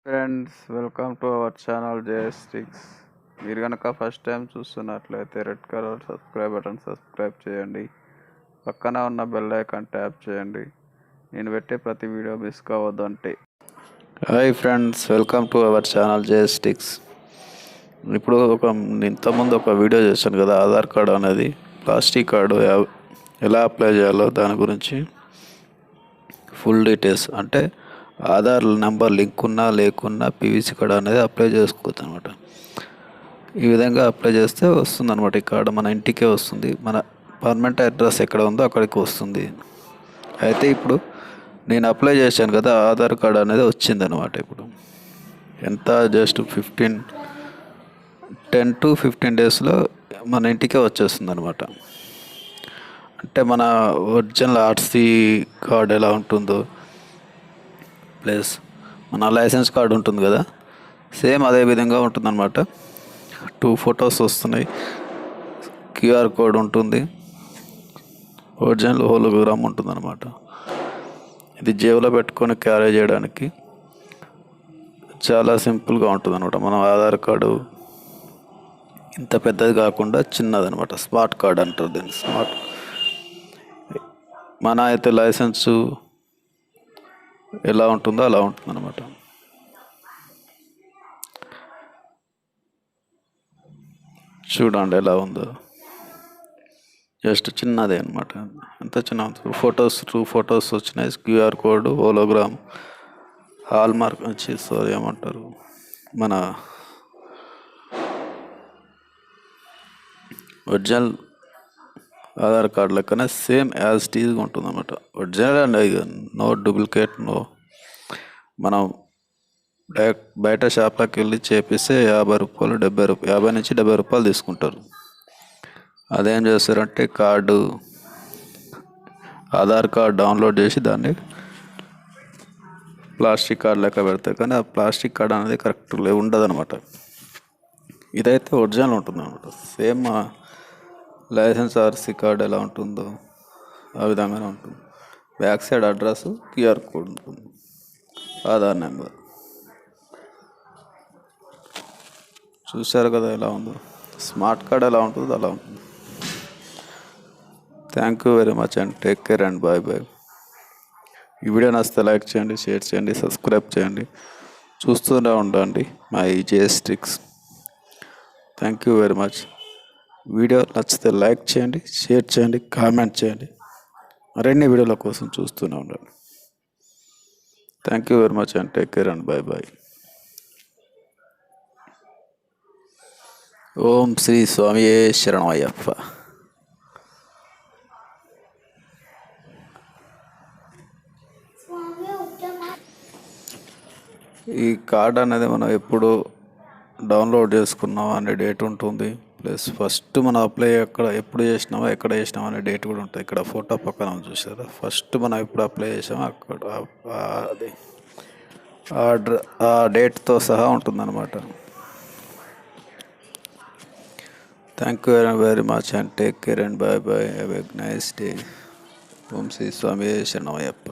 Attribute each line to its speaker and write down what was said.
Speaker 1: Friends, welcome to our channel జేఎస్టిక్స్. మీరు కనుక ఫస్ట్ టైం చూస్తున్నట్లయితే రెడ్ కలర్ సబ్స్క్రైబ్ చేయండి. పక్కన ఉన్న బెల్ ఐకాన్ ట్యాప్ చేయండి. నేను పెట్టే ప్రతి వీడియో మిస్ కావద్దంటే. Hi friends, welcome to our channel జేఎస్టిక్స్. ఇప్పుడు ఇంతకుముందు ఒక వీడియో చేశాను కదా, ఆధార్ కార్డు అనేది ప్లాస్టిక్ కార్డు ఎలా అప్లై చేయాలో దాని గురించి ఫుల్ డీటెయిల్స్, అంటే ఆధార్ నెంబర్ లింక్ ఉన్నా లేకున్నా పీవీసీ కార్డు అనేది అప్లై చేసుకోవచ్చు అనమాట. ఈ విధంగా అప్లై చేస్తే వస్తుంది అనమాట. ఈ కార్డు మన ఇంటికే వస్తుంది. మన పర్మనెంట్ అడ్రస్ ఎక్కడ ఉందో అక్కడికి వస్తుంది. అయితే ఇప్పుడు నేను అప్లై చేశాను కదా, ఆధార్ కార్డు అనేది వచ్చింది అనమాట. ఇప్పుడు ఎంత జస్ట్ 10 to 15 డేస్లో మన ఇంటికే వచ్చేస్తుంది అనమాట. అంటే మన ఒరిజినల్ ఆర్సీ కార్డు ఎలా ఉంటుందో ప్లస్ మన లైసెన్స్ కార్డు ఉంటుంది కదా, సేమ్ అదే విధంగా ఉంటుందన్నమాట. 2 ఫొటోస్ వస్తున్నాయి, క్యూఆర్ కోడ్ ఉంటుంది, ఒరిజినల్ హోలోగ్రామ్ ఉంటుందన్నమాట. ఇది జేబులో పెట్టుకొని క్యారీ చేయడానికి చాలా సింపుల్గా ఉంటుంది అనమాట. మనం ఆధార్ కార్డు ఇంత పెద్దది కాకుండా చిన్నదనమాట, స్మార్ట్ కార్డ్ అంటారు దీన్ని. స్మార్ట్ మన అయితే లైసెన్సు ఎలా ఉంటుందో అలా ఉంటుంది అనమాట. చూడండి ఎలా ఉందో, జస్ట్ చిన్నదే అనమాట. ఎంత చిన్న ఫొటోస్ 2 ఫొటోస్ వచ్చినాయి, QR code, hologram, hallmark వచ్చి ఏమంటారు మన ఒరిజినల్ ఆధార్ కార్డు లెక్కనే సేమ్ యాజ్ టీజ్గా ఉంటుంది అనమాట. Original and no duplicate, no. మనం డైరెక్ట్ బయట షాప్లోకి వెళ్ళి చేపిస్తే 50 రూపాయలు 50 నుంచి 70 రూపాయలు తీసుకుంటారు. అదేం చేస్తారంటే ఆధార్ కార్డ్ డౌన్లోడ్ చేసి దాన్ని ప్లాస్టిక్ కార్డ్ లెక్క పెడతాయి, కానీ ఆ ప్లాస్టిక్ కార్డ్ అనేది కరెక్ట్ ఉండదు అనమాట. ఇదైతే ఒరిజినల్ ఉంటుంది అనమాట. సేమ్ లైసెన్స్ ఆర్సీ కార్డు ఎలా ఉంటుందో ఆ విధంగానే ఉంటుంది. Back side address, QR code ఉంటుంది, ఆధార్ నెంబర్. చూశారు కదా ఎలా ఉందో, స్మార్ట్ కార్డ్ ఎలా ఉంటుందో అలా ఉంటుంది. Thank you very much and take care and bye bye. ఈ వీడియో నచ్చితే లైక్ చేయండి, షేర్ చేయండి, సబ్స్క్రైబ్ చేయండి. చూస్తూనే ఉండండి మై జేఎస్టిక్స్. Thank you very much. Video నచ్చితే లైక్ చేయండి, షేర్ చేయండి, కామెంట్ చేయండి. మరిన్ని వీడియోల కోసం చూస్తూనే ఉండండి. Thank you very much and take care and bye bye. ఓం శ్రీ స్వామియే శరణమయ్యప్ప. ఈ కార్డ్ అనేది మనం ఎప్పుడు డౌన్లోడ్ చేసుకున్నాం అనే డేట్ ఉంటుంది, ప్లస్ ఫస్ట్ మనం అప్లై ఎప్పుడు చేసినామో ఎక్కడ చేసినామో అనే డేట్ కూడా ఉంటుంది. ఇక్కడ ఫోటో పక్కన చూసారా, ఫస్ట్ మనం ఎప్పుడు అప్లై చేసామో అక్కడ అది ఆ డేట్తో సహా ఉంటుందన్నమాట. Thank you very much and take care and bye bye. Have a nice day. ఓం శ్రీ స్వామి శరణమయ్యప్ప.